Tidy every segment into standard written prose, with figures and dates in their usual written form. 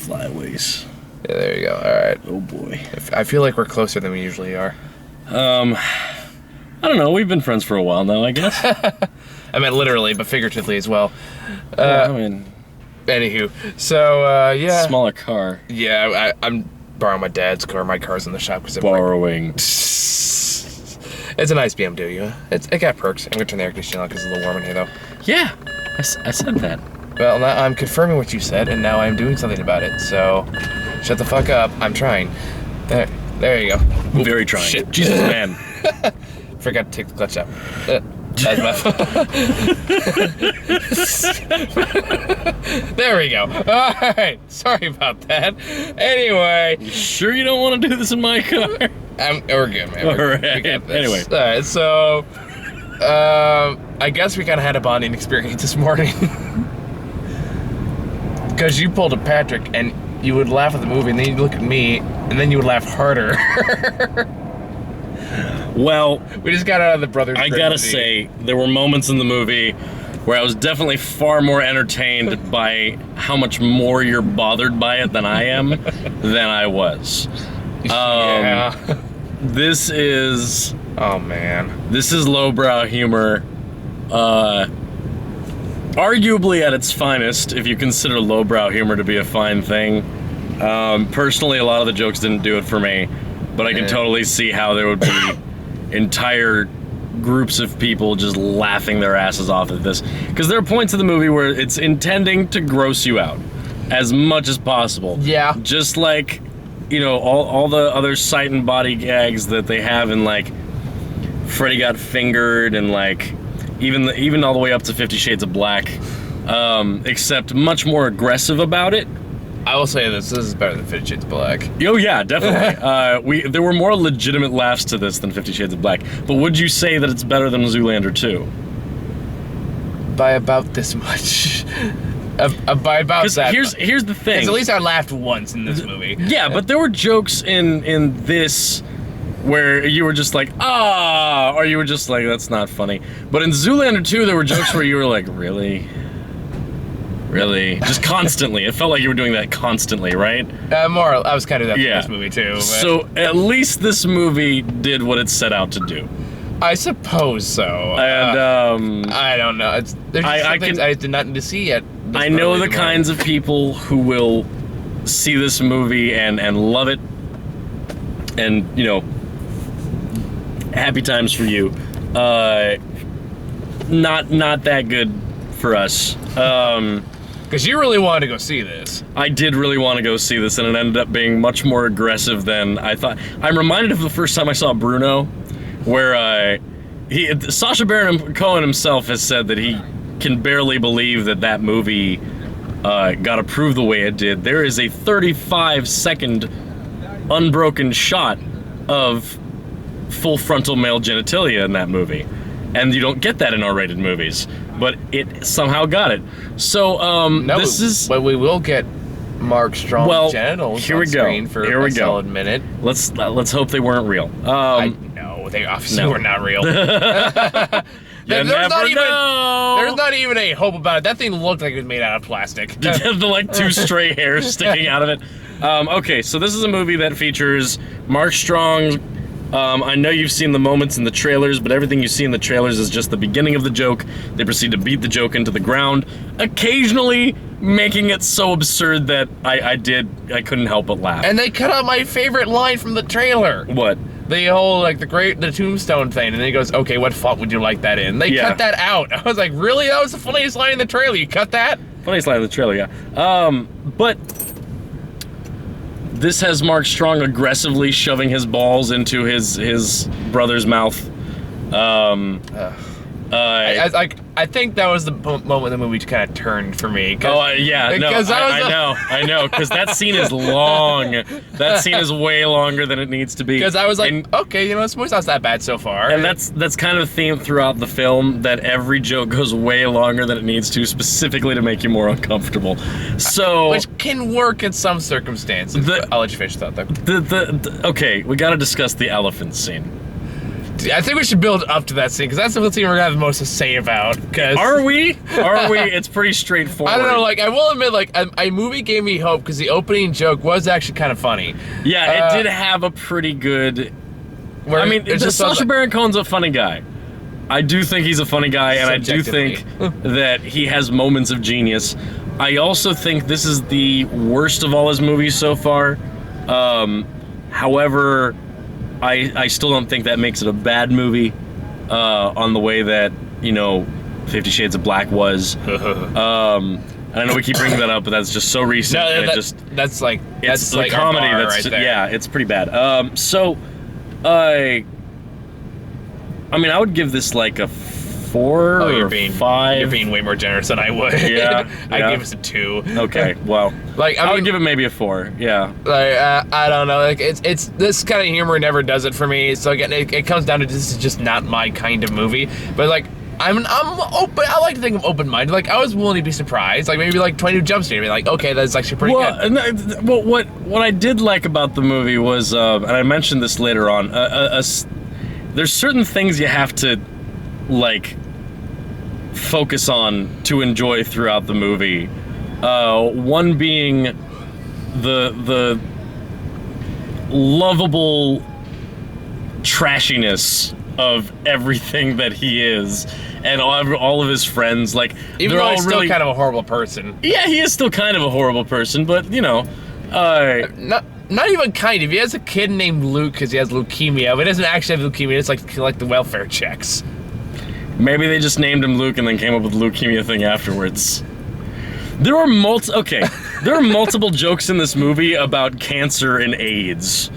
flyaways. Yeah, there you go. All right. Oh boy. I feel like we're closer than we usually are. I don't know. We've been friends for a while now, I guess. I meant literally, but figuratively as well. I mean, Anywho, so yeah. smaller car. Yeah, I'm borrowing my dad's car. My car's in the shop because Borrowing. It's a nice BMW. It got perks. I'm gonna turn the air conditioning on because it's a little warm in here, though. Yeah, I said that. Well, now I'm confirming what you said, and now I'm doing something about it. So, shut the fuck up. I'm trying. There you go. I'm very trying. Shit. Jesus, man. Forgot to take the clutch out. That's my fault. There we go. All right. Sorry about that. Anyway. You sure you don't want to do this in my car? We're good, man. All right. Anyway. All right. So, I guess we kind of had a bonding experience this morning. Because you pulled a Patrick, and you would laugh at the movie, and then you'd look at me, and then you would laugh harder. Well, we just got out of the Brothers Grimsby. I gotta say, there were moments in the movie where I was definitely far more entertained by how much more you're bothered by it than I am, than I was. Yeah. This is... Oh, man. This is lowbrow humor. Arguably at its finest, if you consider lowbrow humor to be a fine thing. Personally, a lot of the jokes didn't do it for me, but I can totally see how there would be entire groups of people just laughing their asses off at this. Because there are points in the movie where it's intending to gross you out as much as possible. Yeah. Just like, you know, all the other sight and body gags that they have in, like, Freddy Got Fingered and, like, even all the way up to 50 Shades of Black, except much more aggressive about it. I will say this is better than 50 Shades of Black. Oh yeah, definitely. There were more legitimate laughs to this than 50 Shades of Black. But would you say that it's better than Zoolander 2? By about this much. By about that. Here's the thing. Because at least I laughed once in this movie. Yeah, but there were jokes in this where you were just like, ah, or you were just like, that's not funny. But in Zoolander 2, there were jokes where you were like, really? Really? Just constantly. It felt like you were doing that constantly, right? More. I was kind of that for this movie, too. But So, at least this movie did what it set out to do. I suppose so. And, I don't know. There's just some things I did not need to see yet. I know the kinds of people who will see this movie and love it. And, you know, happy times for you. Not that good for us. Because you really wanted to go see this. I did really want to go see this, and it ended up being much more aggressive than I thought. I'm reminded of the first time I saw Bruno, where Sacha Baron Cohen himself has said that he can barely believe that movie got approved the way it did. There is a 35-second unbroken shot of full frontal male genitalia in that movie. And you don't get that in R-rated movies, but it somehow got it. So, But we will get Mark Strong's genitals here we on go. screen for a solid minute. Let's hope they weren't real. I know they obviously were not real. There's There's not even a hope about it. That thing looked like it was made out of plastic. The like two stray hairs sticking out of it. Okay, so this is a movie that features Mark Strong. I know you've seen the moments in the trailers, but everything you see in the trailers is just the beginning of the joke. They proceed to beat the joke into the ground, occasionally making it so absurd that I couldn't help but laugh. And they cut out my favorite line from the trailer. What? The whole, like, the tombstone thing, and then he goes, okay, what font would you like that in? They cut that out. I was like, really? That was the funniest line in the trailer. You cut that? Funniest line in the trailer, yeah. But this has Mark Strong aggressively shoving his balls into his brother's mouth. I think that was the moment the movie kind of turned for me. I know, because that scene is long. That scene is way longer than it needs to be. Because I was like, okay, you know, this movie's not that bad so far. And that's kind of the theme throughout the film, that every joke goes way longer than it needs to, specifically to make you more uncomfortable. So, which can work in some circumstances. I'll let you finish that though. Okay, we got to discuss the elephant scene. I think we should build up to that scene, because that's the scene we're gonna have the most to say about. Are we? It's pretty straightforward. I don't know, like, I will admit, like, a movie gave me hope, because the opening joke was actually kind of funny. Yeah, it did have a pretty good... I mean, Sacha Baron Cohen's a funny guy. I do think he's a funny guy, and I do think that he has moments of genius. I also think this is the worst of all his movies so far. However, I still don't think that makes it a bad movie on the way that, 50 Shades of Black was. I know we keep bringing that up, but that's just so recent. No, and that's like it's like the comedy that's right there. Yeah, it's pretty bad. I mean, I would give this like a 4 or 5. You're being way more generous than I would. Yeah, I give this a 2. Okay, well, like I would give it maybe a 4. Yeah. Like I don't know. Like it's this kind of humor never does it for me. So again, it comes down to this is just not my kind of movie. But like I'm open. I like to think I'm open-minded. Like I was willing to be surprised. Like maybe like 22 Jump Street. I'd be like, okay, that's actually pretty good. Well, what I did like about the movie was, and I mentioned this later on, there's certain things you have to like focus on to enjoy throughout the movie. One being the lovable trashiness of everything that he is, and all of his friends. Like, even they're though all he's really still kind of a horrible person. Yeah, he is still kind of a horrible person, but Not even kind of. He has a kid named Luke because he has leukemia, but he doesn't actually have leukemia. It's like collect the welfare checks. Maybe they just named him Luke and then came up with the leukemia thing afterwards. There are multiple jokes in this movie about cancer and AIDS.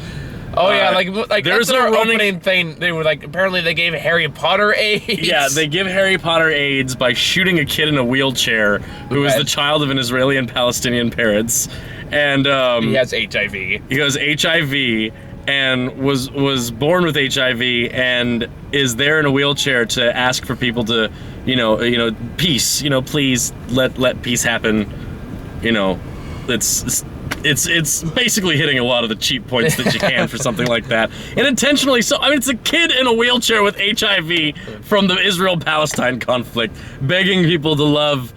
Oh yeah, like there's that's a their running opening thing. They were like, apparently they gave Harry Potter AIDS. Yeah, they give Harry Potter AIDS by shooting a kid in a wheelchair who is the child of an Israeli and Palestinian parents, and he has HIV. He has HIV and was born with HIV and is there in a wheelchair to ask for people to, peace. Please let peace happen. It's basically hitting a lot of the cheap points that you can for something like that. And intentionally so. I mean, it's a kid in a wheelchair with HIV from the Israel-Palestine conflict, begging people to love,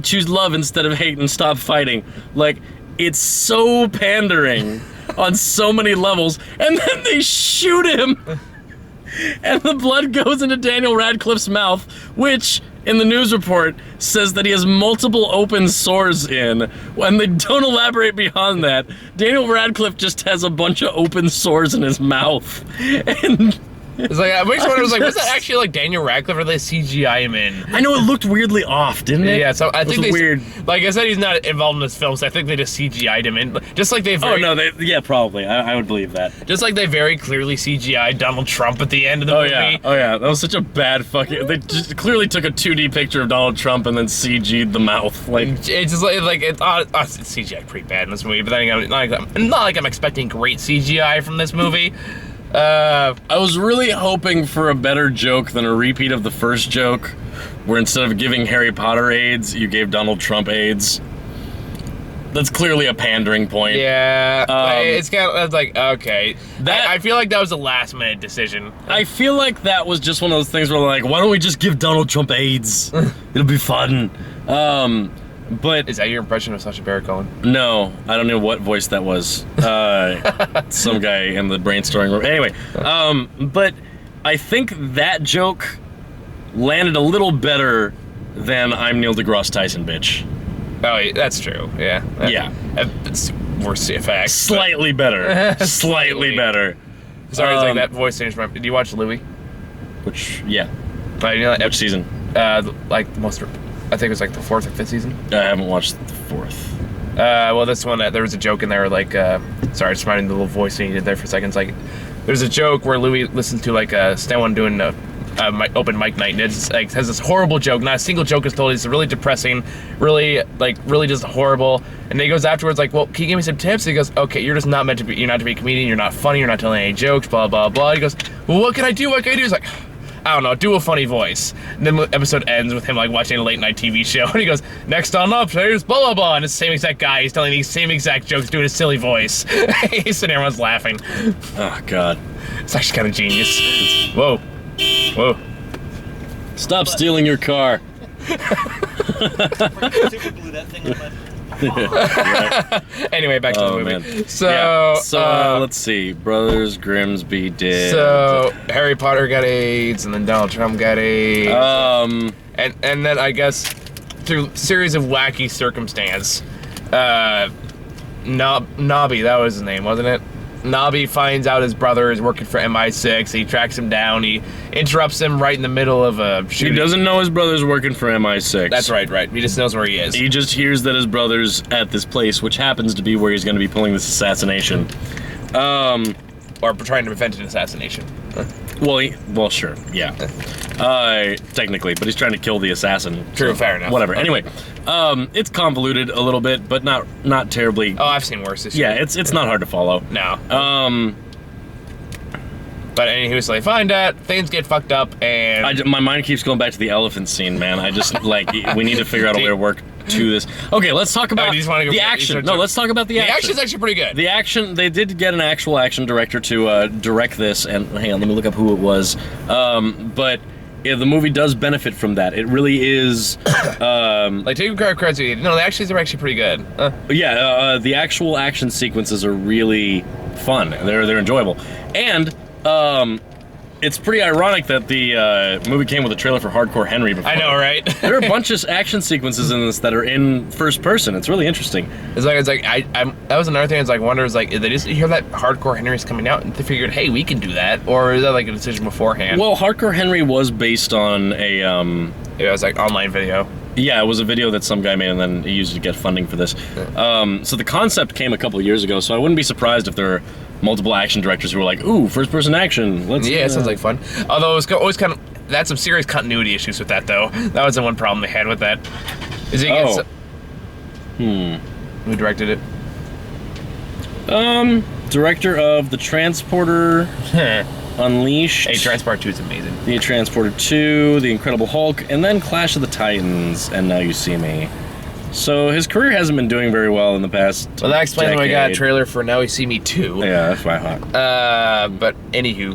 choose love instead of hate and stop fighting. Like, it's so pandering on so many levels. And then they shoot him, and the blood goes into Daniel Radcliffe's mouth, which, in the news report, says that he has multiple open sores in. When they don't elaborate beyond that, Daniel Radcliffe just has a bunch of open sores in his mouth. And it's like, I wish one was like, was that actually like Daniel Radcliffe or they CGI him in? I know it looked weirdly off, didn't it? Yeah, so I think they weird. Like I said, he's not involved in this film, so I think they just CGI'd him in. Just like they. Yeah, probably. I would believe that. Just like they very clearly CGI'd Donald Trump at the end of the movie. Oh yeah, that was such a bad fucking. They just clearly took a 2D picture of Donald Trump and then CG'd the mouth. Like, it's just it's CGI pretty bad in this movie. But then again, not like I'm expecting great CGI from this movie. I was really hoping for a better joke than a repeat of the first joke, where instead of giving Harry Potter AIDS, you gave Donald Trump AIDS. That's clearly a pandering point. Yeah, it's kind of like, okay. I feel like that was a last-minute decision. I feel like that was just one of those things where like, why don't we just give Donald Trump AIDS? It'll be fun. But is that your impression of Sacha Baron Cohen? No, I don't know what voice that was. Some guy in the brainstorming room. Anyway, but I think that joke landed a little better than I'm Neil deGrasse Tyson, bitch. Oh, that's true. Yeah. Yeah. It's worse effects. Slightly better. Slightly better. Sorry, it's like that voice changed my. Did you watch Louis? Which, yeah. Which season? Like the most. I think it was like the 4th or 5th season. I haven't watched the 4th. Well, this one, there was a joke in there, like, sorry, just reminding the little voice you did there for a second. It's like, there's a joke where Louis listens to, like, Stan doing open mic night, and it's, like, has this horrible joke. Not a single joke is told. It's really depressing, really just horrible. And then he goes afterwards, like, well, can you give me some tips? He goes, okay, you're not to be a comedian, you're not funny, you're not telling any jokes, blah, blah, blah. He goes, well, what can I do? He's like, I don't know, do a funny voice. And then the episode ends with him like watching a late night TV show, and he goes, next on up, here's blah blah blah, and it's the same exact guy, he's telling these same exact jokes, doing a silly voice. He's sitting there, everyone's laughing. Oh god. It's actually kind of genius. Whoa. Whoa. Stop stealing your car. Anyway, back to the movie. Man. So, let's see. Brothers Grimsby did. So Harry Potter got AIDS, and then Donald Trump got AIDS. And then I guess through a series of wacky circumstance, Nobby, that was his name, wasn't it? Nobby finds out his brother is working for MI6. He tracks him down. He interrupts him right in the middle of a shooting. He doesn't know his brother's working for MI6. That's right. He just knows where he is. He just hears that his brother's at this place, which happens to be where he's going to be pulling this assassination. Or trying to prevent an assassination. Well, sure, yeah. Technically, but he's trying to kill the assassin. True, so fair enough. Whatever. Anyway, it's convoluted a little bit, but not terribly. Oh, I've seen worse this Yeah, year. it's not hard to follow. No. But anywho, so they find out, things get fucked up, and... My mind keeps going back to the elephant scene, man. I just, we need to figure out a way to work to this. Okay, let's talk about the action. No, let's talk about the action. The action's actually pretty good. The action, they did get an actual action director to direct this, and hang on, let me look up who it was. But yeah, the movie does benefit from that. It really is... like, taking credit, no, the actions are actually pretty good. Yeah, the actual action sequences are really fun. They're enjoyable. And... it's pretty ironic that the movie came with a trailer for Hardcore Henry before. I know, right? There are a bunch of action sequences in this that are in first person. It's really interesting. It's like that was another thing. It's like wonder is like they just hear that Hardcore Henry's coming out and they figured, hey, we can do that, or is that like a decision beforehand? Well, Hardcore Henry was based on a it was like online video. Yeah, it was a video that some guy made, and then he used it to get funding for this. So the concept came a couple of years ago. So I wouldn't be surprised if there are multiple action directors who were like, "Ooh, first-person action." Yeah, it sounds like fun. Although it's always kind of that's some serious continuity issues with that, though. That was the one problem they had with that. Is it? Who directed it? Director of The Transporter, Unleashed. Hey, Transporter 2 is amazing. The Transporter 2, The Incredible Hulk, and then Clash of the Titans, and Now You See Me. So his career hasn't been doing very well in the past. Well, that explains why we got a trailer for Now You See Me 2. Yeah, that's why I thought. But anywho.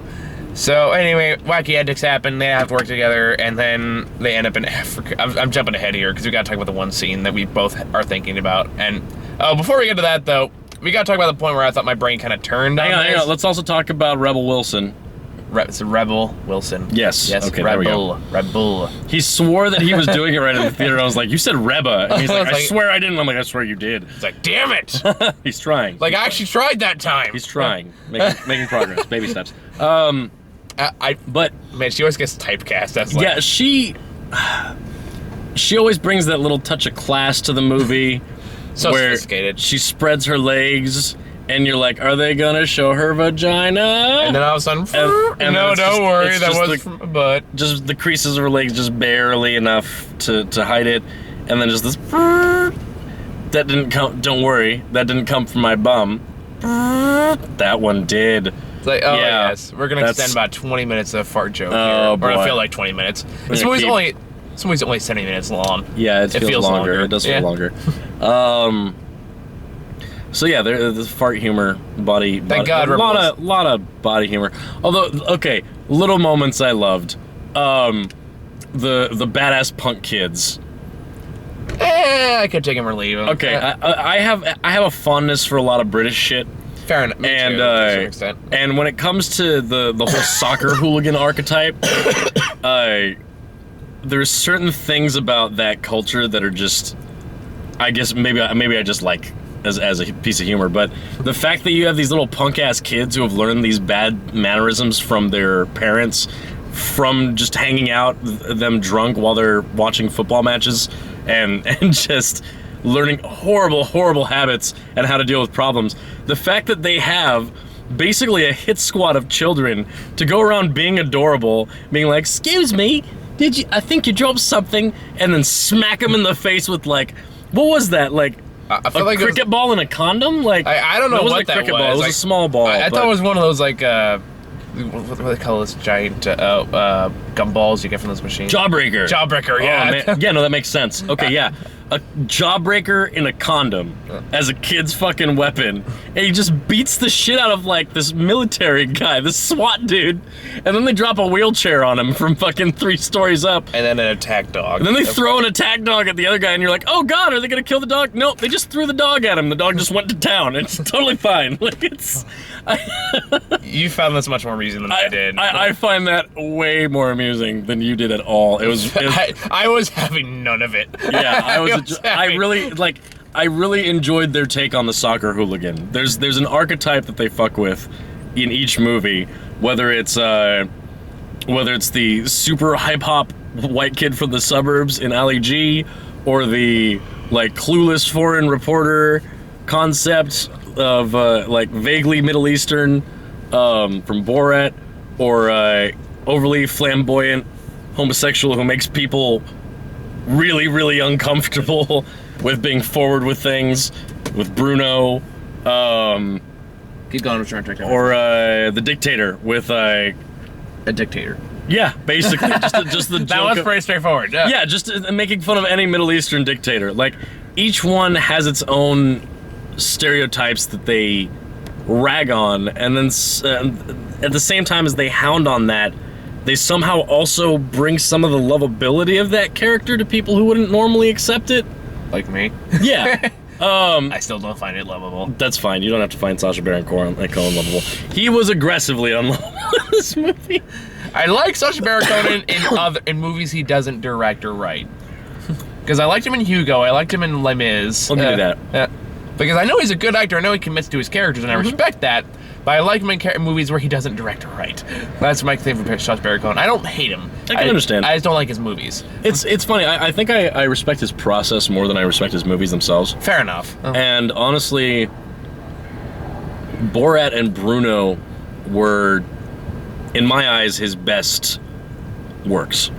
So anyway, wacky antics happen, they have to work together, and then they end up in Africa. I'm jumping ahead here, because we gotta talk about the one scene that we both are thinking about. And, before we get to that, though, we gotta talk about the point where I thought my brain kind of turned on Hang on, let's also talk about Rebel Wilson. It's Rebel Wilson. Yes. Okay, there we go. Rebel. He swore that he was doing it right in the theater, and I was like, you said Reba. And he's like, I swear I didn't. I'm like, I swear you did. It's like, damn it. He's trying. Like, I actually tried that time. He's trying. Making progress. Baby steps. But man, she always gets typecast. That's like, yeah, she always brings that little touch of class to the movie. So where sophisticated. She spreads her legs, and you're like, are they gonna show her vagina? And then all of a sudden, and no, don't worry, that was from a butt. Just the creases of her legs, just barely enough to hide it, and then just this. That didn't come. Don't worry, that didn't come from my bum. That one did. It's like, oh yeah, yes, we're gonna extend about 20 minutes of fart joke here. Boy. Or I feel like 20 minutes. This movie's only 70 minutes long. Yeah, it feels longer. It does feel longer. So yeah, there's fart humor, body. Thank God, a lot of body humor. Although, okay, little moments I loved. The badass punk kids. I could take him or leave him. Okay, I have a fondness for a lot of British shit. Fair enough. Me too, to a certain extent. And when it comes to the whole soccer hooligan archetype, there's certain things about that culture that are just, I guess maybe I just like as a piece of humor, but the fact that you have these little punk ass kids who have learned these bad mannerisms from their parents, from just hanging out them drunk while they're watching football matches, and just learning horrible habits and how to deal with problems. The fact that they have basically a hit squad of children to go around being adorable, being like, excuse me, I think you dropped something, and then smack them in the face with like, what was that? Like, I feel like cricket ball in a condom? Like, I don't know what that cricket was. Ball. It was like, a small ball. I thought it was one of those like, what do they call this giant gumballs you get from those machines. Jawbreaker. Jawbreaker, yeah. Oh, man. Yeah, no, that makes sense. Okay, yeah. A jawbreaker in a condom as a kid's fucking weapon. And he just beats the shit out of, like, this military guy, this SWAT dude. And then they drop a wheelchair on him from fucking 3 stories up. And then an attack dog. And then they throw an attack dog at the other guy, and you're like, oh god, are they gonna kill the dog? Nope, they just threw the dog at him. The dog just went to town. It's totally fine. Like, it's... You found this much more amusing than I did. I find that way more amusing than you did at all. It was I was having none of it. Yeah, I really enjoyed their take on the soccer hooligan. There's an archetype that they fuck with in each movie, whether it's the super hype hop white kid from the suburbs in Ali G, or the like clueless foreign reporter concept of like vaguely Middle Eastern from Borat, or overly flamboyant homosexual who makes people really, really uncomfortable with being forward with things, with Bruno. Keep going with your or the dictator with a dictator. Yeah, basically, just the that was pretty straightforward. Yeah, just making fun of any Middle Eastern dictator. Like, each one has its own stereotypes that they rag on, and then at the same time as they hound on that, they somehow also bring some of the lovability of that character to people who wouldn't normally accept it. Like me. Yeah. I still don't find it lovable. That's fine. You don't have to find Sacha Baron Cohen lovable. He was aggressively unlovable in this movie. I like Sacha Baron Cohen in movies he doesn't direct or write. Because I liked him in Hugo. I liked him in Les Mis. I'll give you that. Because I know he's a good actor. I know he commits to his characters, and I respect that. But I like him in movies where he doesn't direct or write. That's my thing for Sacha Baron Cohen. I don't hate him. I can understand. I just don't like his movies. It's funny. I think I respect his process more than I respect his movies themselves. Fair enough. And honestly, Borat and Bruno were, in my eyes, his best works.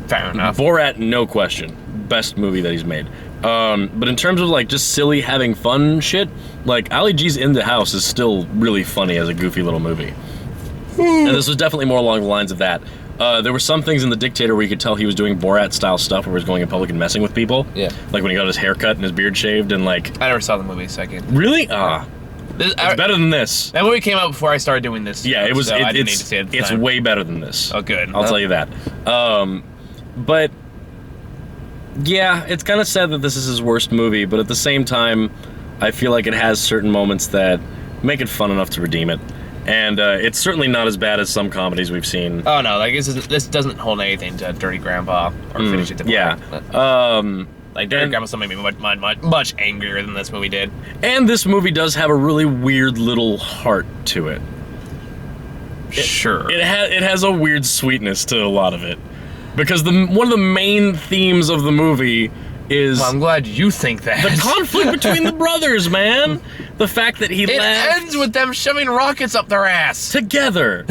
Fair enough. Borat, no question. Best movie that he's made. But in terms of like just silly having fun shit, like Ali G's In the House is still really funny as a goofy little movie. And this was definitely more along the lines of that. There were some things in The Dictator where you could tell he was doing Borat style stuff where he was going in public and messing with people. Yeah. Like when he got his hair cut and his beard shaved and like... I never saw the movie, so I can't... Really? It's better than this. That movie came out before I started doing this. Yeah, it was. So I didn't need to see it at the it's time. way better than this. Oh, good. I'll tell you that. But yeah, it's kind of sad that this is his worst movie, but at the same time, I feel like it has certain moments that make it fun enough to redeem it. And it's certainly not as bad as some comedies we've seen. Oh no, like this doesn't hold anything to Dirty Grandpa or Finish It to Black. Yeah. Like Dirty Grandpa still made me much angrier than this movie did. And this movie does have a really weird little heart to it. Sure. It has a weird sweetness to a lot of it. Because one of the main themes of the movie is... Well, I'm glad you think that. The conflict between the brothers, man. The fact that it ends with them shoving rockets up their ass. Together.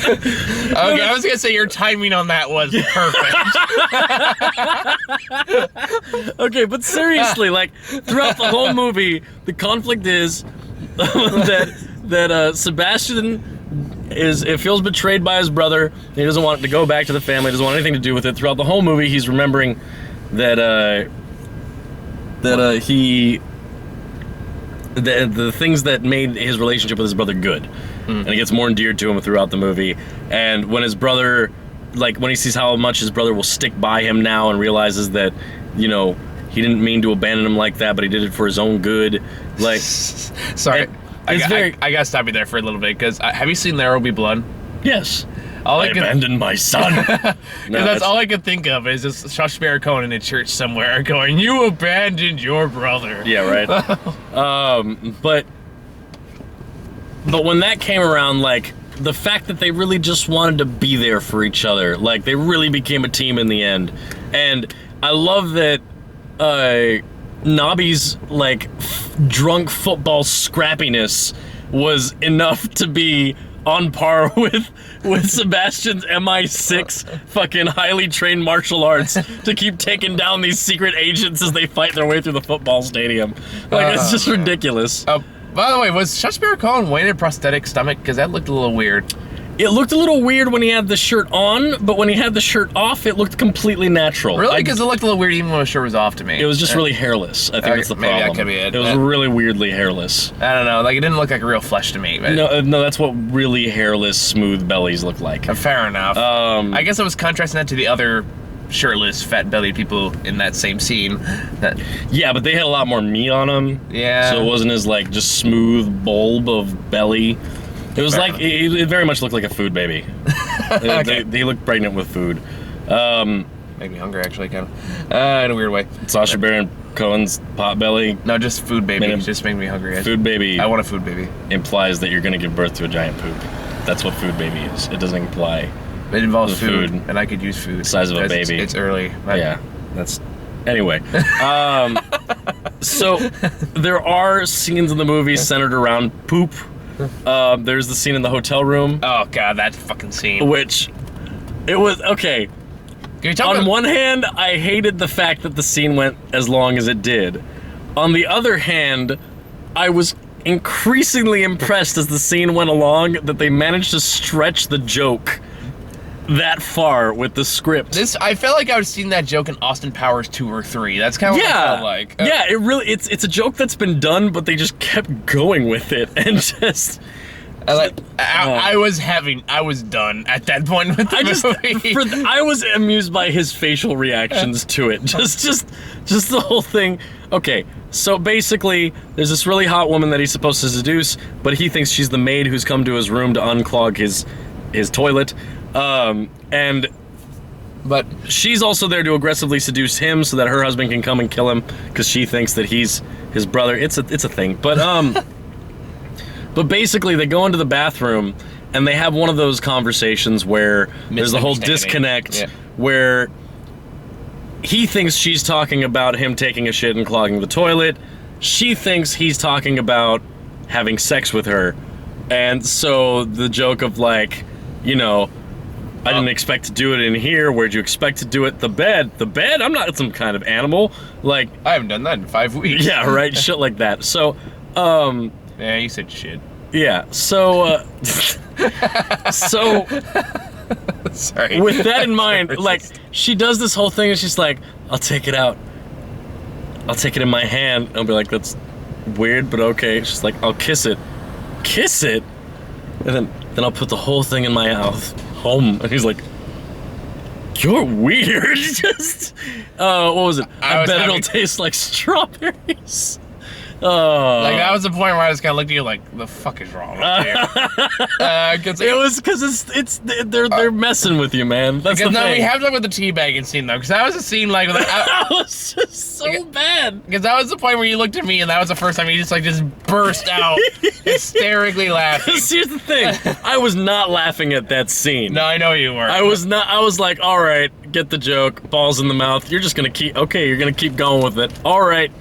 Okay, I was gonna say your timing on that was perfect. Okay, but seriously, like, throughout the whole movie, the conflict is that Sebastian feels betrayed by his brother. He doesn't want to go back to the family, doesn't want anything to do with it. Throughout the whole movie, he's remembering that the things that made his relationship with his brother good. And it gets more endeared to him throughout the movie. And when his brother, like, when he sees how much his brother will stick by him now and realizes that, you know, he didn't mean to abandon him like that, but he did it for his own good. Like, sorry. I gotta stop you there for a little bit, because have you seen There Will Be Blood? Yes. I abandoned my son. Because that's all I could think of is just Sacha Baron Cohen in a church somewhere going, "You abandoned your brother." Yeah, right. But when that came around, like, the fact that they really just wanted to be there for each other, like, they really became a team in the end. And I love that Nobby's, like, drunk football scrappiness was enough to be on par with Sebastian's MI6 fucking highly trained martial arts to keep taking down these secret agents as they fight their way through the football stadium. Like, it's just ridiculous. By the way, was Sacha Baron Cohen wearing a prosthetic stomach? Because that looked a little weird. It looked a little weird when he had the shirt on, but when he had the shirt off, it looked completely natural. Really? Because it looked a little weird even when the shirt was off to me. It was just really hairless. I think that's the problem. Maybe that could be it. It was really weirdly hairless. I don't know. Like, it didn't look like real flesh to me. But No, that's what really hairless, smooth bellies look like. fair enough. I guess I was contrasting that to the other shirtless, fat-bellied people in that same scene. Yeah, but they had a lot more meat on them. Yeah. So it wasn't as, like, just smooth bulb of belly. It was like, it very much looked like a food baby. Okay. They looked pregnant with food. Made me hungry, actually, kind of. In a weird way. Sacha Baron Cohen's pot belly. No, just food baby. It just made me hungry. Food baby. I want a food baby. Implies that you're going to give birth to a giant poop. That's what food baby is. It doesn't imply It involves the food, food. and I could use food. Size of a because baby. It's early. Yeah, that's... Anyway. So, there are scenes in the movie centered around poop. There's the scene in the hotel room. Oh, God, that fucking scene. Which, it was... Okay. Can you tell On me? one hand, I hated the fact that the scene went as long as it did. On the other hand, I was increasingly impressed as the scene went along that they managed to stretch the joke that far with the script. I felt like I was seeing that joke in Austin Powers 2 or 3. That's kind of what I felt like. Yeah, it's a joke that's been done, but they just kept going with it and just... I was done at that point with the movie. I was amused by his facial reactions to it. Just the whole thing. Okay, so basically, there's this really hot woman that he's supposed to seduce, but he thinks she's the maid who's come to his room to unclog his toilet. But she's also there to aggressively seduce him so that her husband can come and kill him because she thinks that he's his brother. It's a thing. But but basically they go into the bathroom and they have one of those conversations where there's a whole disconnect where he thinks she's talking about him taking a shit and clogging the toilet. She thinks he's talking about having sex with her. And so the joke of like, you know, I didn't expect to do it in here. Where'd you expect to do it? The bed? The bed? I'm not some kind of animal. Like, I haven't done that in 5 weeks. Yeah, right? Shit like that. So, yeah, you said shit. Yeah, so, Sorry. With that in mind, like, she does this whole thing and she's like, I'll take it out. I'll take it in my hand. I'll be like, that's weird, but okay. She's like, I'll kiss it. Kiss it? And then I'll put the whole thing in my mouth. And he's like, you're weird. Just, what was it? I bet it'll taste like strawberries. Like, that was the point where I just kind of looked at you like, the fuck is wrong with you? It was because they're messing with you, man. That's the thing. We have to look at the teabagging scene though, because that was a scene like that was just so bad. Because that was the point where you looked at me, and that was the first time you just burst out hysterically laughing. Here's the thing, I was not laughing at that scene. No, I know you were. I was not. I was like, all right, get the joke, balls in the mouth. You're just gonna keep. Okay, you're gonna keep going with it. All right.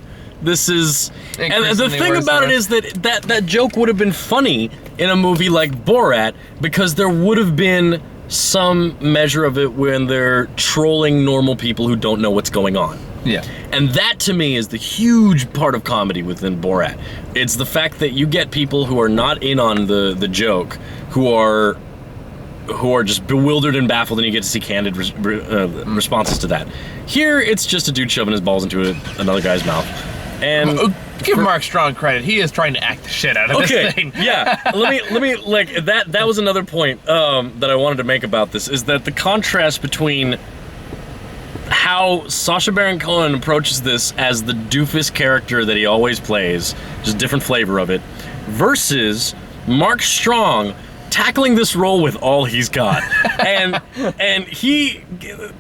This is, and the thing about it is that joke would have been funny in a movie like Borat because there would have been some measure of it when they're trolling normal people who don't know what's going on. Yeah. And that to me is the huge part of comedy within Borat. It's the fact that you get people who are not in on the joke, who are just bewildered and baffled, and you get to see candid responses to that. Here, it's just a dude shoving his balls into another guy's mouth. And give Mark Strong credit. He is trying to act the shit out of this thing. Yeah. Let me like that was another point that I wanted to make about this, is that the contrast between how Sacha Baron Cohen approaches this as the doofus character that he always plays, just a different flavor of it, versus Mark Strong tackling this role with all he's got. and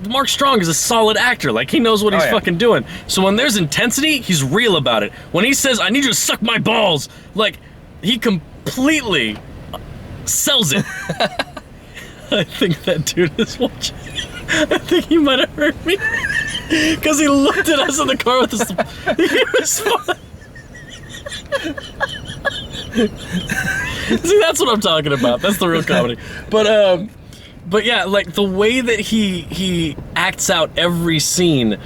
Mark Strong is a solid actor. Like, he knows what he's fucking doing. So when there's intensity, he's real about it. When he says, I need you to suck my balls, like, he completely sells it. I think that dude is watching. I think he might have heard me. Because he looked at us in the car with us. He was fine. See, that's what I'm talking about. That's the real comedy. But yeah, like the way that he acts out every scene,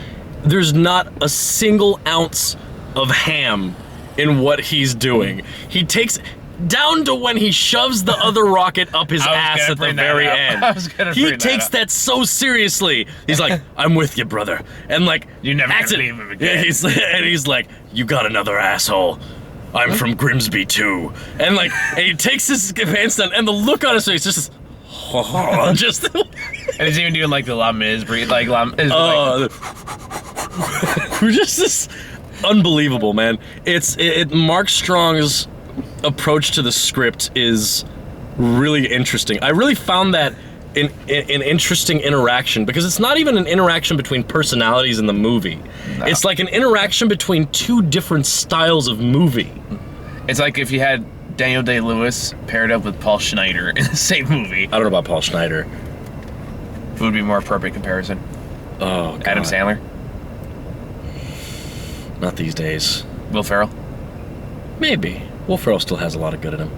there's not a single ounce of ham in what he's doing. He takes down to when he shoves the other rocket up his ass at the very end. He takes that so seriously. He's like, "I'm with you, brother," and like, "You never gonna leave him again." Yeah, he's like, "You got another asshole. I'm from Grimsby too," and like, and he takes his pants down, and the look on his face just. Just and he's even doing like the La Miz breathe, like just this unbelievable, man. It Mark Strong's approach to the script is really interesting. I really found that an interesting interaction because it's not even an interaction between personalities in the movie. No. It's like an interaction between two different styles of movie. It's like if you had Daniel Day-Lewis paired up with Paul Schneider in the same movie. I don't know about Paul Schneider. Who would be more appropriate comparison? Oh, God. Adam Sandler? Not these days. Will Ferrell? Maybe. Will Ferrell still has a lot of good in him.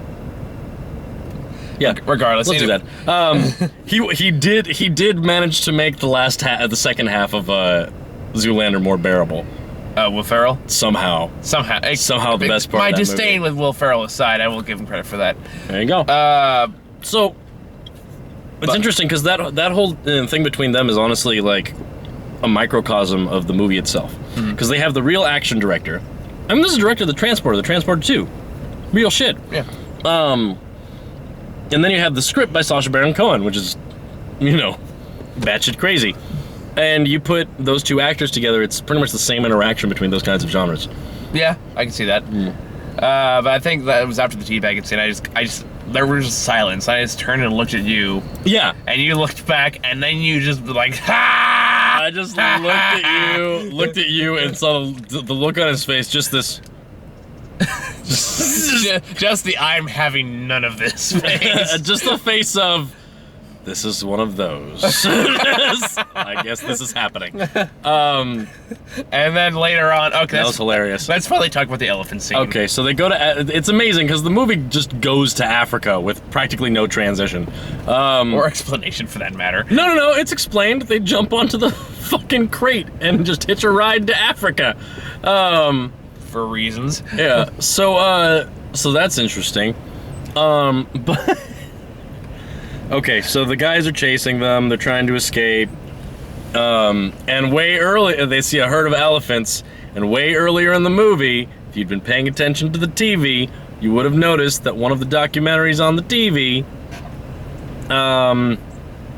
Yeah, regardless. Let's do that. He did manage to make the second half of Zoolander more bearable. Will Ferrell? Somehow the best part my of that disdain movie. With Will Ferrell aside, I will give him credit for that. There you go. So it's interesting because that whole thing between them is honestly like a microcosm of the movie itself. Because they have the real action director. I mean, this is the director of the Transporter 2. Real shit. Yeah. And then you have the script by Sacha Baron Cohen, which is, batshit crazy. And you put those two actors together, it's pretty much the same interaction between those kinds of genres. Yeah, I can see that. But I think that was after the teabagging scene. I just there was just silence. I just turned and looked at you. Yeah. And you looked back, and then you just like, ha! I just looked at you, and saw the look on his face, just this. just the I'm having none of this face. Just the face of. This is one of those. I guess this is happening. And then later on, okay, that was hilarious. Let's probably talk about the elephant scene. Okay, so they go to. It's amazing because the movie just goes to Africa with practically no transition, or explanation for that matter. No, it's explained. They jump onto the fucking crate and just hitch a ride to Africa, for reasons. Yeah. So that's interesting, but. Okay, so the guys are chasing them, they're trying to escape, and way early, they see a herd of elephants, and way earlier in the movie, if you'd been paying attention to the TV, you would have noticed that one of the documentaries on the TV,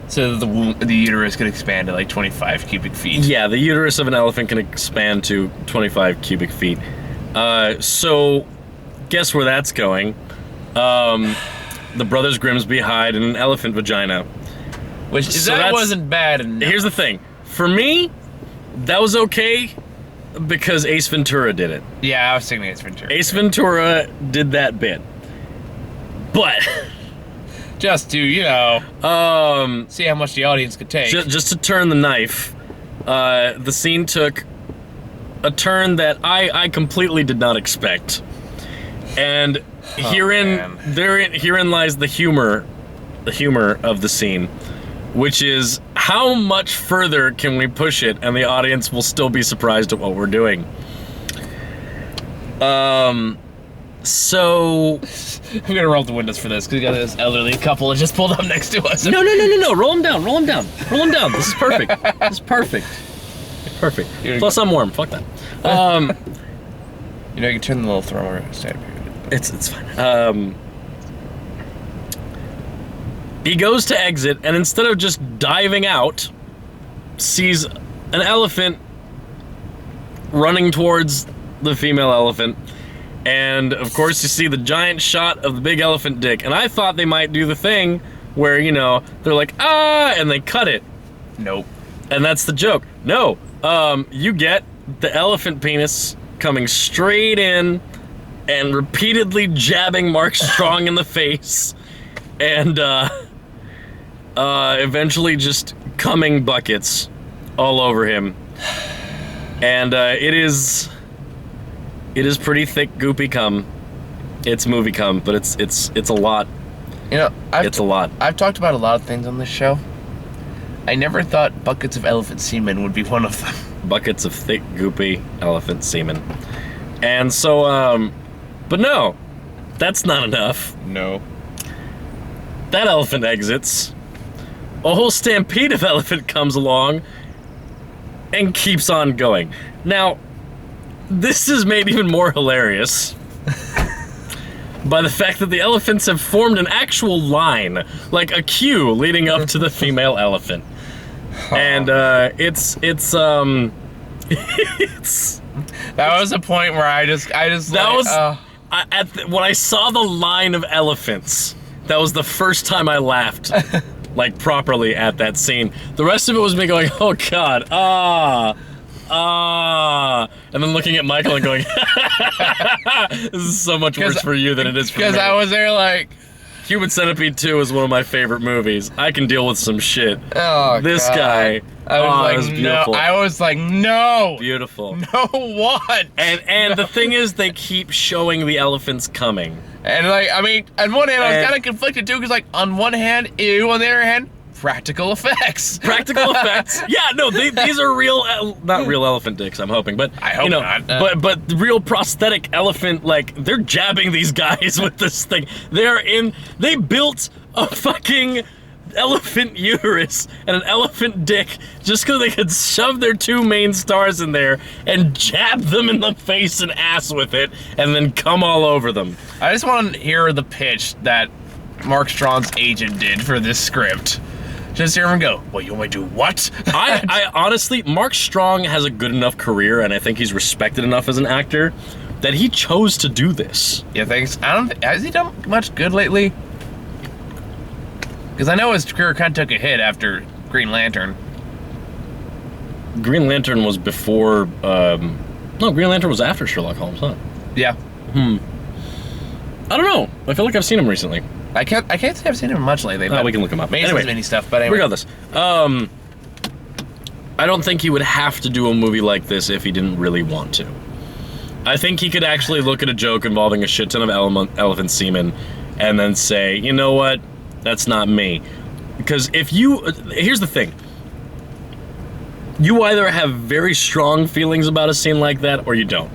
so the uterus could expand to like 25 cubic feet. Yeah, the uterus of an elephant can expand to 25 cubic feet. So, guess where that's going? The Brothers Grimsby hide in an elephant vagina. Which that wasn't bad enough. Here's the thing. For me, that was okay because Ace Ventura did it. Yeah, I was thinking Ace Ventura. Ace Ventura did that bit. But just to, see how much the audience could take. Just to turn the knife, the scene took a turn that I completely did not expect. And herein lies the humor of the scene, which is how much further can we push it and the audience will still be surprised at what we're doing. So I'm gonna roll up the windows for this because we got this elderly couple that just pulled up next to us. No. Roll them down. This is perfect. This is perfect. Perfect. Plus I'm warm. Fuck that. You can turn the little thermometer stand up here. It's fine. He goes to exit, and instead of just diving out, sees an elephant running towards the female elephant. And, of course, you see the giant shot of the big elephant dick. And I thought they might do the thing where, they're like, ah, and they cut it. Nope. And that's the joke. No. You get the elephant penis coming straight in and repeatedly jabbing Mark Strong in the face, and eventually just coming buckets all over him. And it is pretty thick, goopy cum. It's movie cum, but it's a lot. It's a lot. I've talked about a lot of things on this show. I never thought buckets of elephant semen would be one of them. Buckets of thick, goopy elephant semen. And so, but no, that's not enough. No. That elephant exits. A whole stampede of elephant comes along and keeps on going. Now, this is made even more hilarious by the fact that the elephants have formed an actual line, like a queue leading up to the female elephant. And it's it's That was a point where I just that was when I saw the line of elephants. That was the first time I laughed, like properly at that scene. The rest of it was me going, "Oh God, and then looking at Michael and going, "This is so much worse for you than it is for me." Because I was there like, Human Centipede 2 is one of my favorite movies. I can deal with some shit. oh, This God. guy, I was like, it was no. beautiful. I was like, no. Beautiful. No, what? And the thing is, they keep showing the elephants coming. And like, I mean, on one hand, I was And- kind of conflicted too, because like, on one hand, ew, on the other hand, practical effects. Practical effects. Yeah, no, these are real, not real elephant dicks, I'm hoping, but I hope you know, not. but real prosthetic elephant, like they're jabbing these guys with this thing. They built a fucking elephant uterus and an elephant dick just because they could shove their two main stars in there and jab them in the face and ass with it and then come all over them. I just want to hear the pitch that Mark Strong's agent did for this script. Just hear him go, well, you want me to do what? I honestly, Mark Strong has a good enough career, and I think he's respected enough as an actor that he chose to do this. Yeah, thanks. Has he done much good lately? Because I know his career kind of took a hit after Green Lantern. Green Lantern was before, no, Green Lantern was after Sherlock Holmes, huh? Yeah. I don't know. I feel like I've seen him recently. I can't say I've seen him much lately. Oh, we can look him up. Maybe Anyway, mini stuff, but anyway. regardless, I don't think he would have to do a movie like this if he didn't really want to. I think he could actually look at a joke involving a shit ton of elephant semen and then say, you know what, that's not me. Because here's the thing. You either have very strong feelings about a scene like that or you don't.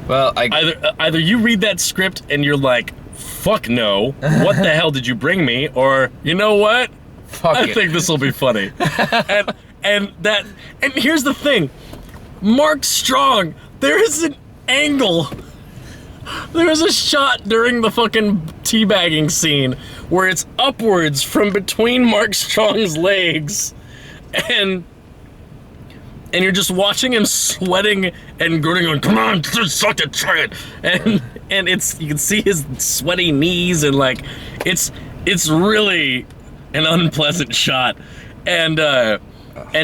Well, Either you read that script and you're like, fuck no, what the hell did you bring me? Or, you know what? fuck I it. think this will be funny. and here's the thing. Mark Strong, there is an angle. There is a shot during the fucking teabagging scene where it's upwards from between Mark Strong's legs and you're just watching him sweating and gritting, going, come on, suck it, try it. And you can see his sweaty knees and like, it's really an unpleasant shot. And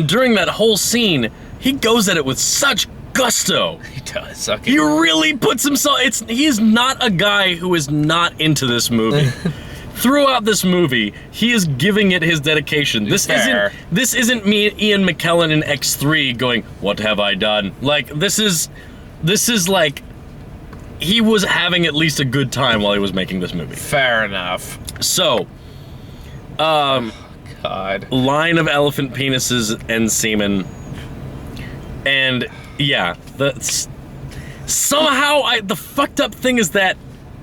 during that whole scene, he goes at it with such gusto. He does. Suck it. He really puts himself, he is not a guy who is not into this movie. Throughout this movie, he is giving it his dedication. This isn't me, Ian McKellen in X3 going, what have I done? Like, this is like, he was having at least a good time while he was making this movie. Fair enough. So, God. line of elephant penises and semen. And, yeah, somehow, the fucked up thing is that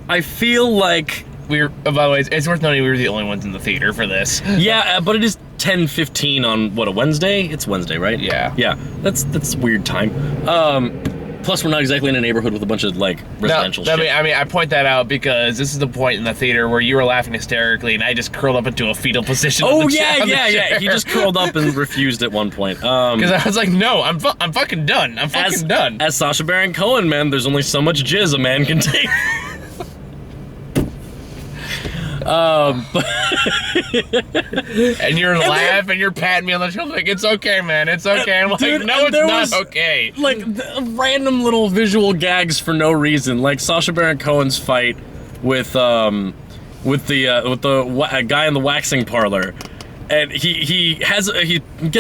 I feel like... By the way, it's worth noting we were the only ones in the theater for this. Yeah, but it is 10:15 on, what, a Wednesday? It's Wednesday, right? Yeah. Yeah, that's weird time. Plus, we're not exactly in a neighborhood with a bunch of, like, residential shit. I mean, I point that out because this is the point in the theater where you were laughing hysterically and I just curled up into a fetal position. Oh, on the yeah. chair. He just curled up and refused at one point. Because I was like, no, I'm fucking done. I'm fucking done. As Sacha Baron Cohen, man, there's only so much jizz a man can take. And you're laughing, you're patting me on the shoulder like, it's okay, man, it's okay. I'm like, Dude, no, there it's not was, okay. Like, random little visual gags for no reason. Like Sacha Baron Cohen's fight with the guy in the waxing parlor. And he gets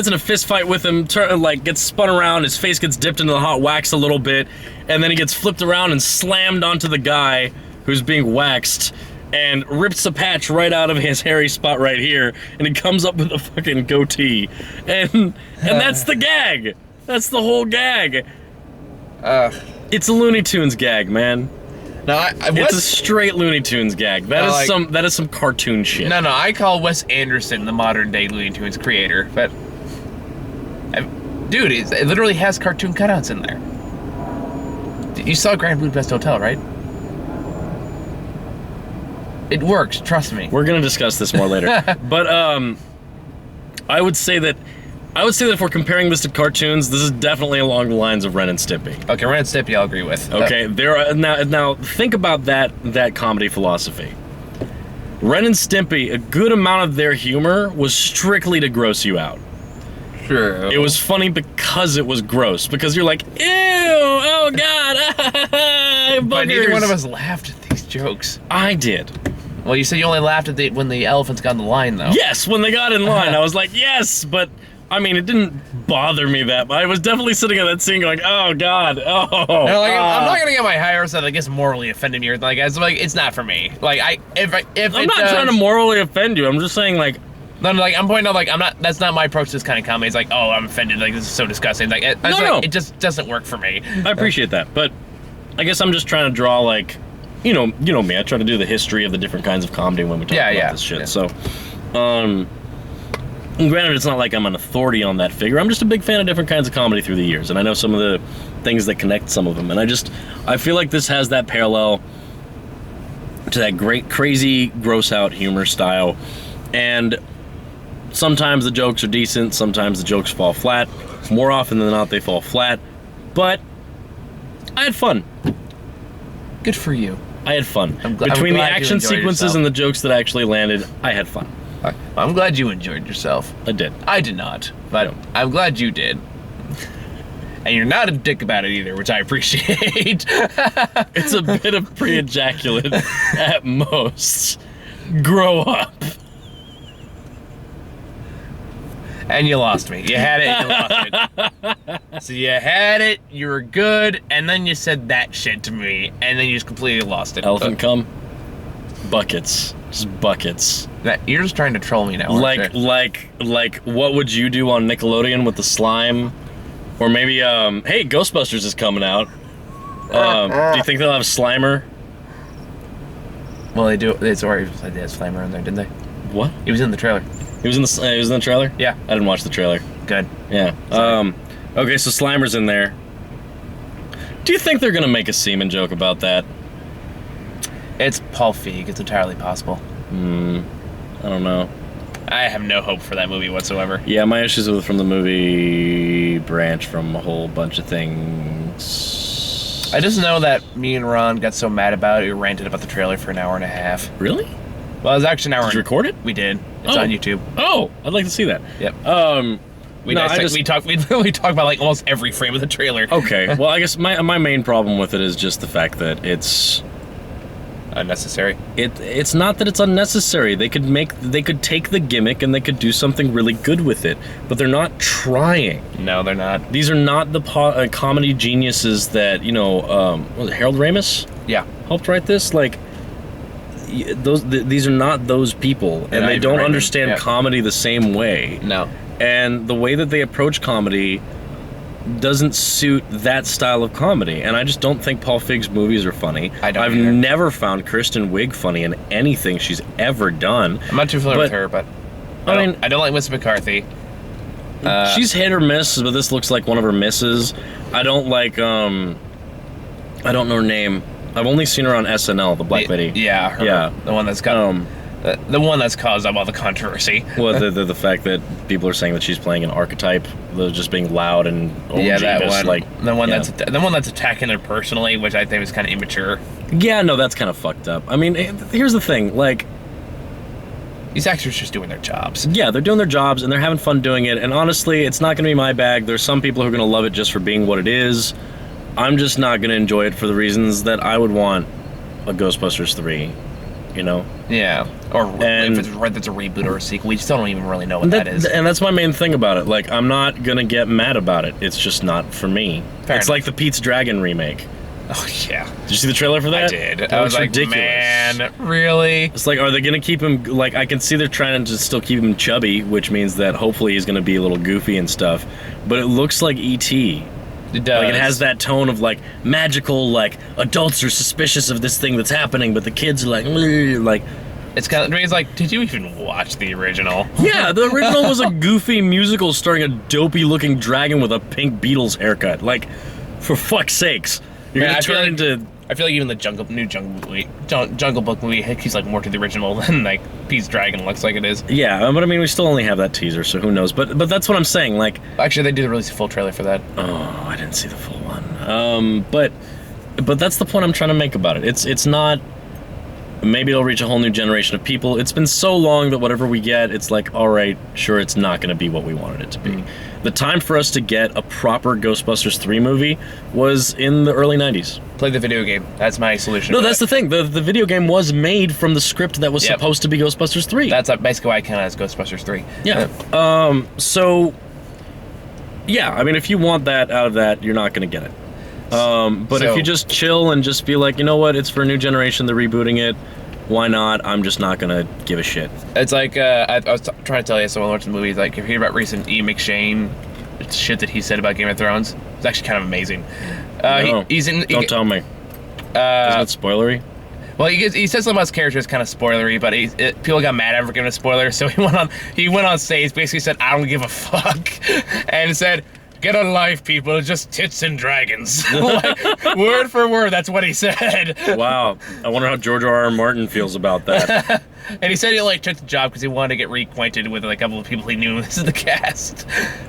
in a fist fight with him, gets spun around, his face gets dipped into the hot wax a little bit, and then he gets flipped around and slammed onto the guy who's being waxed. And rips a patch right out of his hairy spot right here, and he comes up with a fucking goatee. And that's the gag. That's the whole gag. It's a Looney Tunes gag, man. No, it's a straight Looney Tunes gag. That is some cartoon shit. No, I call Wes Anderson the modern day Looney Tunes creator, but dude, it literally has cartoon cutouts in there. You saw Grand Budapest Hotel, right? It works, trust me. We're gonna discuss this more later. But I would say that if we're comparing this to cartoons, this is definitely along the lines of Ren and Stimpy. Okay, Ren and Stimpy I'll agree with. Okay, now think about that comedy philosophy. Ren and Stimpy, a good amount of their humor was strictly to gross you out. True. It was funny because it was gross. Because you're like, ew, oh god, but neither one of us laughed at these jokes. I did. Well, you said you only laughed at when the elephants got in the line, though. Yes, when they got in line, I was like, yes, but I mean, it didn't bother me that much. I was definitely sitting at that scene going, oh god, oh. No, like, I'm not gonna get my high horse that I guess morally offended me or like it's not for me. Like I'm not trying to morally offend you. I'm just saying like. No, like I'm pointing out, like that's not my approach to this kind of comedy. It's like, oh, I'm offended. Like this is so disgusting. Like it just doesn't work for me. I appreciate that, but I guess I'm just trying to draw like, you know me. I try to do the history of the different kinds of comedy when we talk about this shit. Yeah. So, granted, it's not like I'm an authority on that figure. I'm just a big fan of different kinds of comedy through the years, and I know some of the things that connect some of them. And I feel like this has that parallel to that great, crazy, gross out humor style, and. Sometimes the jokes are decent, sometimes the jokes fall flat. More often than not, they fall flat. But I had fun. Good for you. I had fun. Between the action sequences and the jokes that actually landed, I had fun. I'm glad you enjoyed yourself. I did. I did not, but I'm glad you did. And you're not a dick about it either, which I appreciate. It's a bit of pre-ejaculate at most. Grow up. And you lost me. You had it, and you lost it. So you had it, you were good, and then you said that shit to me, and then you just completely lost it. Elephant cum? Buckets. Just buckets. You're just trying to troll me now, aren't you? Like, what would you do on Nickelodeon with the slime? Or maybe, hey, Ghostbusters is coming out. Do you think they'll have Slimer? Well, they do. They had Slimer in there, didn't they? What? He was in the trailer. He was in the trailer? Yeah. I didn't watch the trailer. Good. Yeah. Okay, so Slimer's in there. Do you think they're gonna make a semen joke about that? It's Paul Feig. It's entirely possible. I don't know. I have no hope for that movie whatsoever. Yeah, my issues from the movie branch from a whole bunch of things. I just know that me and Ron got so mad about it, we ranted about the trailer for an hour and a half. Really? Well, it was actually an hour. Did you record it? We did. It's on YouTube. Oh, I'd like to see that. Yep. We literally talk about like almost every frame of the trailer. Okay. Well, I guess my main problem with it is just the fact that it's unnecessary. It's not that it's unnecessary. They could take the gimmick and they could do something really good with it, but they're not trying. No, they're not. These are not the comedy geniuses that was it Harold Ramis? Yeah. Helped write this. Like these are not those people, and they don't understand comedy the same way. No. And the way that they approach comedy doesn't suit that style of comedy, and I just don't think Paul Feig's movies are funny. I've never found Kristen Wiig funny in anything she's ever done. I'm not too familiar with her, but I don't like Miss McCarthy. She's hit or miss, but this looks like one of her misses. I don't like I don't know her name. I've only seen her on SNL, the black lady. Yeah, her, the one that's got the one that's caused all the controversy. Well, the fact that people are saying that she's playing an archetype, just being loud and that one, like the one that's attacking her personally, which I think is kind of immature. Yeah, no, that's kind of fucked up. I mean, here's the thing, like these actors are just doing their jobs. Yeah, they're doing their jobs and they're having fun doing it. And honestly, it's not going to be my bag. There's some people who are going to love it just for being what it is. I'm just not going to enjoy it for the reasons that I would want a Ghostbusters 3, you know? Yeah. Or if it's a reboot or a sequel, we still don't even really know what that is. And that's my main thing about it. Like, I'm not going to get mad about it. It's just not for me. It's like the Pete's Dragon remake. Oh, yeah. Did you see the trailer for that? I did. I was like, ridiculous. Man, really? It's like, are they going to keep him, like, I can see they're trying to still keep him chubby, which means that hopefully he's going to be a little goofy and stuff. But it looks like E.T. It does. Like, it has that tone of, like, magical, like, adults are suspicious of this thing that's happening, but the kids are like, It's kind of, it's like, did you even watch the original? yeah, the original was a goofy musical starring a dopey-looking dragon with a pink Beatles haircut. Like, for fuck's sakes. You're gonna turn into... I feel like even the Jungle Book movie he's like more to the original than like Pete's Dragon looks like it is. Yeah, but I mean, we still only have that teaser, so who knows? But that's what I'm saying. Like, actually, they did release a full trailer for that. Oh, I didn't see the full one. But that's the point I'm trying to make about it. It's not. Maybe it'll reach a whole new generation of people. It's been so long that whatever we get, it's like, all right, sure, it's not going to be what we wanted it to be. The time for us to get a proper Ghostbusters 3 movie was in the early 90s. Play the video game. That's my solution. No, that's the thing. The video game was made from the script that was supposed to be Ghostbusters 3. That's basically why I count it as Ghostbusters 3. Yeah. So, yeah, I mean, if you want that out of that, you're not going to get it. But if you just chill and just be like, you know what, it's for a new generation, they're rebooting it, why not? I'm just not gonna give a shit. It's like, I was trying to tell you, someone watching the movie, like, if you hear about recent Ian McShane, shit that he said about Game of Thrones, it's actually kind of amazing. No, don't tell me. Isn't it spoilery? Well, he says something about his character is kind of spoilery, but people got mad at him for giving a spoiler, so he went on stage, basically said, I don't give a fuck, and said, get a life, people. It's just tits and dragons. Like, word for word, that's what he said. Wow. I wonder how George R.R. Martin feels about that. And he said he like took the job because he wanted to get reacquainted with like, a couple of people he knew. This is the cast.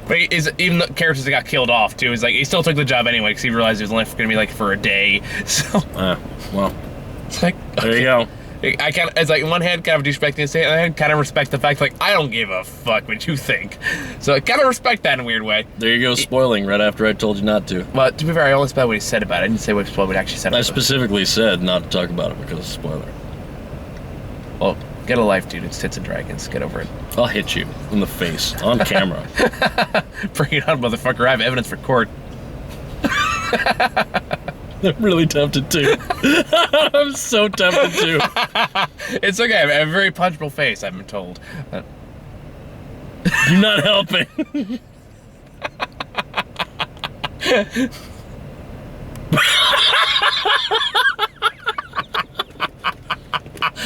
But even the characters that got killed off too. He's like, he still took the job anyway because he realized it was only going to be like for a day. So. Well. It's like, okay. There you go. I kind of, it's like, on one hand, kind of respect the other hand, kind of respect the fact, like, I don't give a fuck what you think. So I kind of respect that in a weird way. There you go, spoiling right after I told you not to. Well, to be fair, I only spoiled what he said about it. I didn't say what he actually said about it. I specifically said not to talk about it because it's a spoiler. Well, get a life, dude. It's tits and dragons. Get over it. I'll hit you in the face on camera. Bring it on, motherfucker. I have evidence for court. I'm really tempted to. I'm so tempted to. It's okay. I have a very punchable face, I've been told. You're not helping.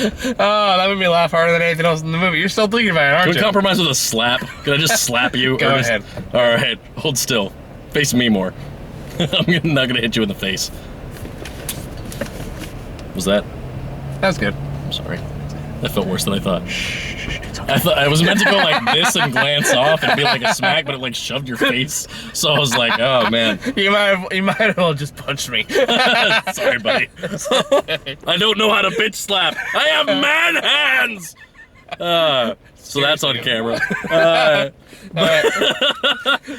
Oh, that made me laugh harder than anything else in the movie. You're still thinking about it, aren't you? Can we compromise with a slap? Can I just slap you? Go ahead. All right, hold still. Face me more. I'm not gonna hit you in the face. Was that? That was good. I'm sorry. That felt worse than I thought. I thought I was meant to go like this and glance off and be like a smack, but it like shoved your face. So I was like, oh man. You might have well just punched me. Sorry, buddy. I don't know how to bitch slap. I have man hands. So that's on camera.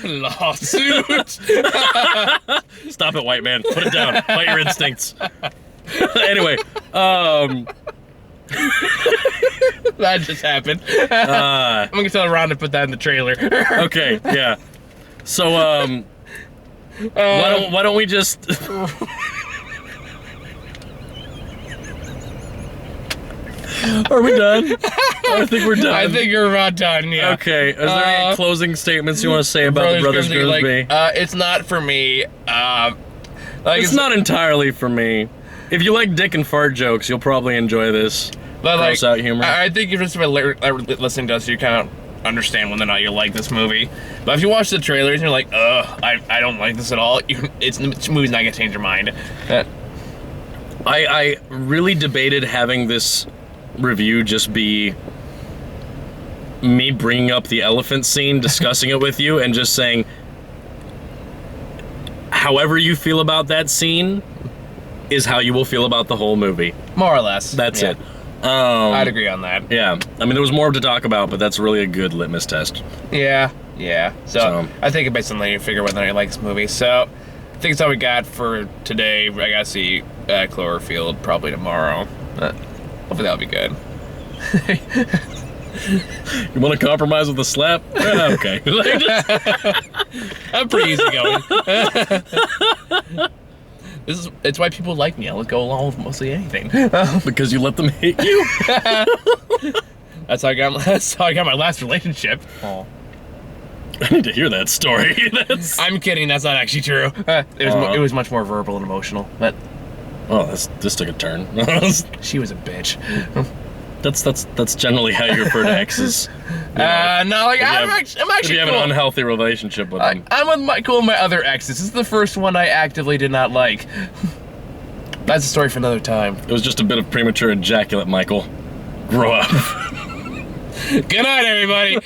Lawsuit. Stop it, white man. Put it down. Fight your instincts. Anyway, that just happened. I'm gonna tell Ron to put that in the trailer. Okay, yeah. So, why don't we just? Are we done? I think we're done. I think you're about done, yeah. Okay, is there any closing statements you want to say about the Brothers Grimsby? It's not for me. It's not entirely for me. If you like dick and fart jokes, you'll probably enjoy this. But gross out humor. I think if you're just listening to us, you kind of understand whether or not you like this movie. But if you watch the trailers and you're like, I don't like this at all, it's the movie's not gonna change your mind. I really debated having this review just be me bringing up the elephant scene, discussing it with you, and just saying, however you feel about that scene is how you will feel about the whole movie. More or less. That's it. I'd agree on that. Yeah. I mean, there was more to talk about, but that's really a good litmus test. Yeah. So I think based on that, you figure whether or not you like this movie. So I think that's all we got for today. I gotta see Cloverfield probably tomorrow. Hopefully that'll be good. You want to compromise with a slap? Okay. I'm pretty easygoing. It's why people like me. I'll go along with mostly anything. Because you let them hit you? That's how I got my last relationship. Oh. I need to hear that story. That's... I'm kidding. That's not actually true. It was much more verbal and emotional. But oh, this took a turn. she was a bitch. That's generally how you refer to exes. No, like I'm actually if you have cool. an unhealthy relationship with them. I'm with cool with my other exes. This is the first one I actively did not like. That's a story for another time. It was just a bit of premature ejaculate, Michael. Grow up. Good night, everybody.